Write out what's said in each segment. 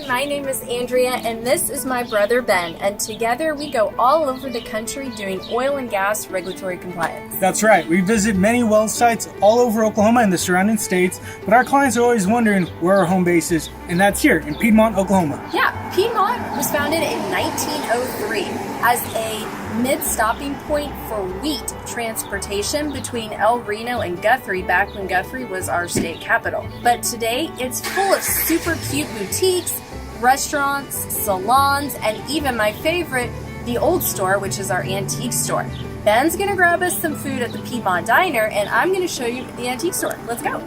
everyone, my name is Andrea and this is my brother Ben, and together we go all over the country doing oil and gas regulatory compliance. That's right, we visit many well sites all over Oklahoma and the surrounding states, but our clients are always wondering where our home base is, and that's here in Piedmont, Oklahoma. Yeah, Piedmont was founded in 1903 as a mid-stopping point for wheat transportation between El Reno and Guthrie back when Guthrie was our state capital. But today, it's full of super cute boutiques, restaurants, salons, and even my favorite, the Old Store, which is our antique store. Ben's gonna grab us some food at the Piedmont Diner, and I'm gonna show you the antique store. Let's go.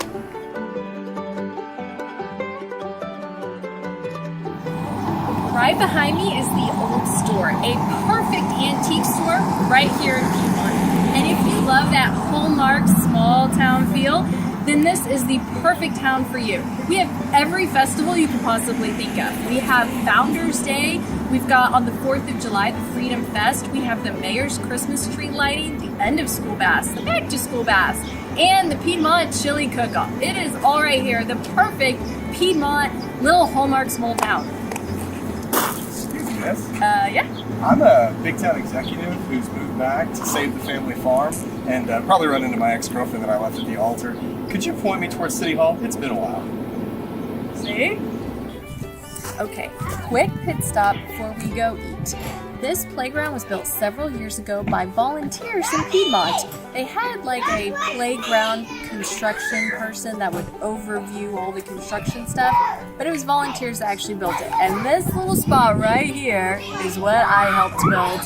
Right behind me is the Old Store, a perfect antique store right here in Piedmont. And if you love that hallmark small town feel, then this is the perfect town for you. We have every festival you could possibly think of. We have Founders Day, we've got on the 4th of July, the Freedom Fest, we have the Mayor's Christmas tree lighting, the end of school bass, the back to school bass, and the Piedmont Chili Cook-Off. It is all right here, the perfect Piedmont little hallmark small town. Yes. Yeah. I'm a big town executive who's moved back to save the family farm and probably run into my ex-girlfriend that I left at the altar. Could you point me towards City Hall? It's been a while. See? Okay, quick pit stop before we go eat. This playground was built several years ago by volunteers in Piedmont. They had like a playground construction person that would overview all the construction stuff, but it was volunteers that actually built it. And this little spot right here is what I helped build.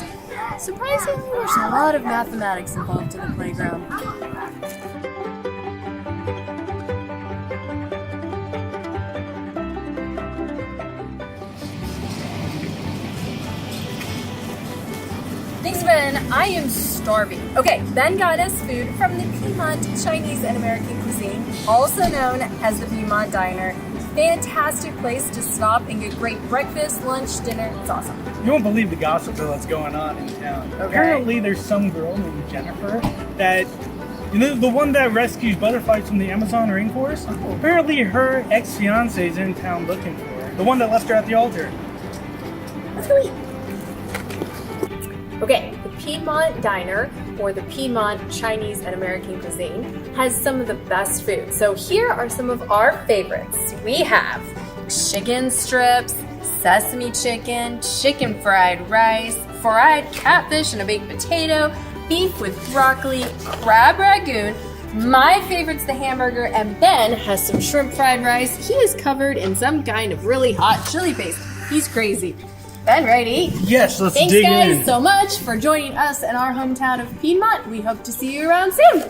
Surprisingly, there's a lot of mathematics involved in the playground. Thanks, Ben. I am starving. Okay, Ben got us food from the Piedmont Chinese and American cuisine, also known as the Piedmont Diner. Fantastic place to stop and get great breakfast, lunch, dinner. It's awesome. You won't believe the gossip that's going on in town. Okay. Apparently there's some girl named Jennifer that, you know, the one that rescues butterflies from the Amazon rainforest? Oh. Apparently her ex-fiance is in town looking for her. The one that left her at the altar. Let's go eat. Okay, the Piedmont Diner, or the Piedmont Chinese and American cuisine, has some of the best food. So here are some of our favorites. We have chicken strips, sesame chicken, chicken fried rice, fried catfish and a baked potato, beef with broccoli, crab ragoon. My favorite's the hamburger, and Ben has some shrimp fried rice. He is covered in some kind of really hot chili paste. He's crazy. Ben, ready? Yes, let's Thanks dig guys in. so much for joining us in our hometown of Piedmont. We hope to see you around soon.